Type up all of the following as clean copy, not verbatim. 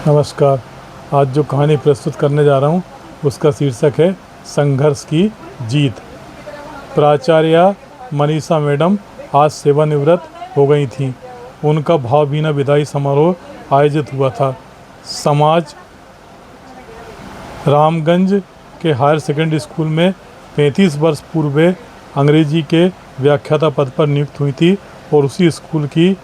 नमस्कार। आज जो कहानी प्रस्तुत करने जा रहा हूँ उसका शीर्षक है संघर्ष की जीत। प्राचार्य मनीषा मैडम आज सेवानिवृत्त हो गई थीं। उनका भावभीना विदाई समारोह आयोजित हुआ था। समाज रामगंज के हायर सेकेंडरी स्कूल में 35 वर्ष पूर्व वे अंग्रेजी के व्याख्याता पद पर नियुक्त हुई थी और उसी स्कूल की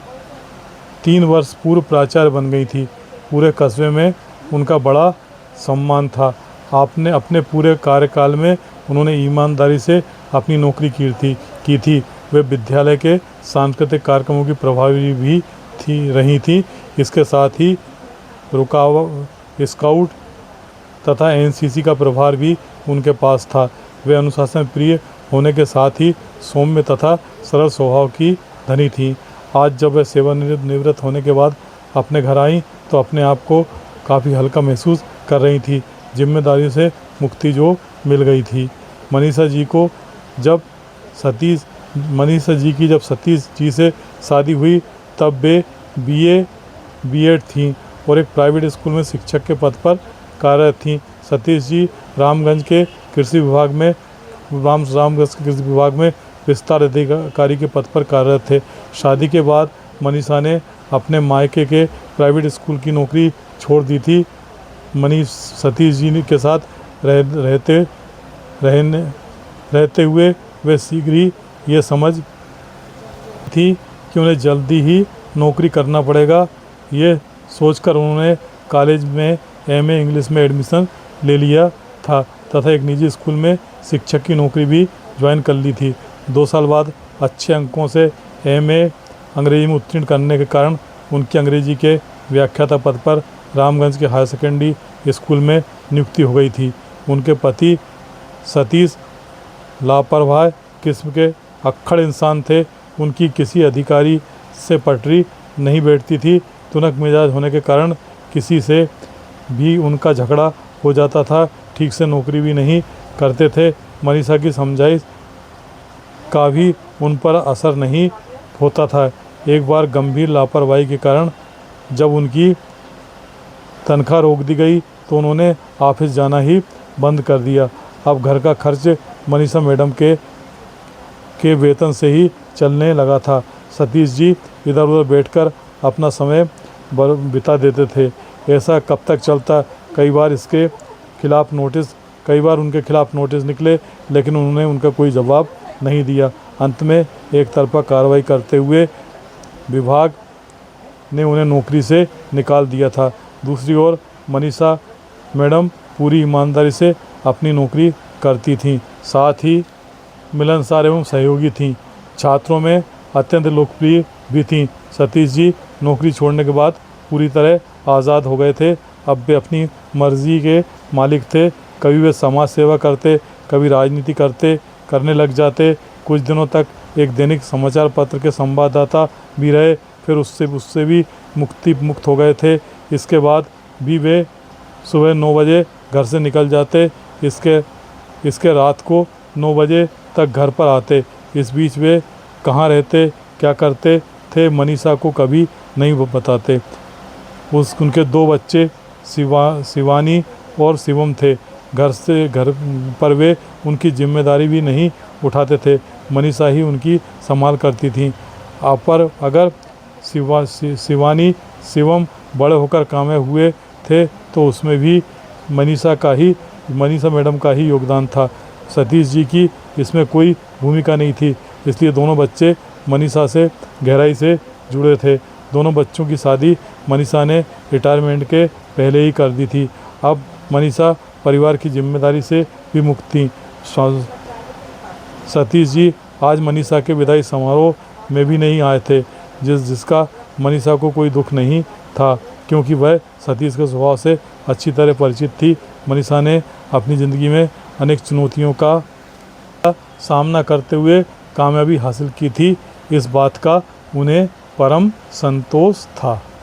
3 वर्ष पूर्व प्राचार्य बन गई थी। पूरे कस्बे में उनका बड़ा सम्मान था। आपने अपने पूरे कार्यकाल में उन्होंने ईमानदारी से अपनी नौकरी की थी। वे विद्यालय के सांस्कृतिक कार्यक्रमों की प्रभारी भी रही थी। इसके साथ ही स्काउट तथा एनसीसी का प्रभार भी उनके पास था। वे अनुशासन प्रिय होने के साथ ही सौम्य तथा सरल स्वभाव की धनी थीं। आज जब वे सेवानिवृत्त होने के बाद अपने घर आईं तो अपने आप को काफ़ी हल्का महसूस कर रही थी। जिम्मेदारियों से मुक्ति जो मिल गई थी। मनीषा जी की जब सतीश जी से शादी हुई तब वे बीएड थीं और एक प्राइवेट स्कूल में शिक्षक के पद पर कार्यरत थीं। सतीश जी रामगंज के कृषि विभाग में विस्तार अधिकारी के पद पर कार्यरत थे। शादी के बाद मनीषा ने अपने मायके के प्राइवेट स्कूल की नौकरी छोड़ दी थी। सतीश जी के साथ रहते हुए वे शीघ्र ही ये समझ थी कि उन्हें जल्दी ही नौकरी करना पड़ेगा। ये सोचकर उन्होंने कॉलेज में एमए इंग्लिश में एडमिशन ले लिया था तथा एक निजी स्कूल में शिक्षक की नौकरी भी ज्वाइन कर ली थी। 2 साल बाद अच्छे अंकों से एमए अंग्रेजी में उत्तीर्ण करने के कारण उनकी अंग्रेजी के व्याख्याता पद पर रामगंज के हायर सेकेंडरी स्कूल में नियुक्ति हो गई थी। उनके पति सतीश लापरवाह किस्म के अक्खड़ इंसान थे। उनकी किसी अधिकारी से पटरी नहीं बैठती थी। तुनक मिजाज होने के कारण किसी से भी उनका झगड़ा हो जाता था। ठीक से नौकरी भी नहीं करते थे। मनीषा की समझाइश का भी उन पर असर नहीं होता था। एक बार गंभीर लापरवाही के कारण जब उनकी तनख्वाह रोक दी गई तो उन्होंने ऑफिस जाना ही बंद कर दिया। अब घर का खर्च मनीषा मैडम के वेतन से ही चलने लगा था। सतीश जी इधर उधर बैठकर अपना समय बिता देते थे। ऐसा कब तक चलता? कई बार उनके खिलाफ नोटिस निकले लेकिन उन्होंने उनका कोई जवाब नहीं दिया। अंत में एक तरफा कार्रवाई करते हुए विभाग ने उन्हें नौकरी से निकाल दिया था। दूसरी ओर मनीषा मैडम पूरी ईमानदारी से अपनी नौकरी करती थीं। साथ ही मिलनसार एवं सहयोगी थीं। छात्रों में अत्यंत लोकप्रिय भी थीं। सतीश जी नौकरी छोड़ने के बाद पूरी तरह आज़ाद हो गए थे। अब वे अपनी मर्जी के मालिक थे। कभी वे समाज सेवा करते, कभी राजनीति करने लग जाते। कुछ दिनों तक एक दैनिक समाचार पत्र के संवाददाता भी रहे। फिर उससे भी मुक्त हो गए थे। इसके बाद भी वे सुबह 9 बजे घर से निकल जाते। इसके रात को 9 बजे तक घर पर आते। इस बीच वे कहाँ रहते, क्या करते थे, मनीषा को कभी नहीं बताते। उनके 2 बच्चे शिवानी और शिवम थे। घर पर वे उनकी जिम्मेदारी भी नहीं उठाते थे। मनीषा ही उनकी संभाल करती थीं। पर अगर शिवम बड़े होकर कामयाब हुए थे तो उसमें भी मनीषा मैडम का ही योगदान था। सतीश जी की इसमें कोई भूमिका नहीं थी। इसलिए दोनों बच्चे मनीषा से गहराई से जुड़े थे। दोनों बच्चों की शादी मनीषा ने रिटायरमेंट के पहले ही कर दी थी। अब मनीषा परिवार की जिम्मेदारी से भी मुक्त थी। सतीश जी आज मनीषा के विदाई समारोह में भी नहीं आए थे, जिसका मनीषा को कोई दुख नहीं था क्योंकि वह सतीश के स्वभाव से अच्छी तरह परिचित थी। मनीषा ने अपनी ज़िंदगी में अनेक चुनौतियों का सामना करते हुए कामयाबी हासिल की थी। इस बात का उन्हें परम संतोष था।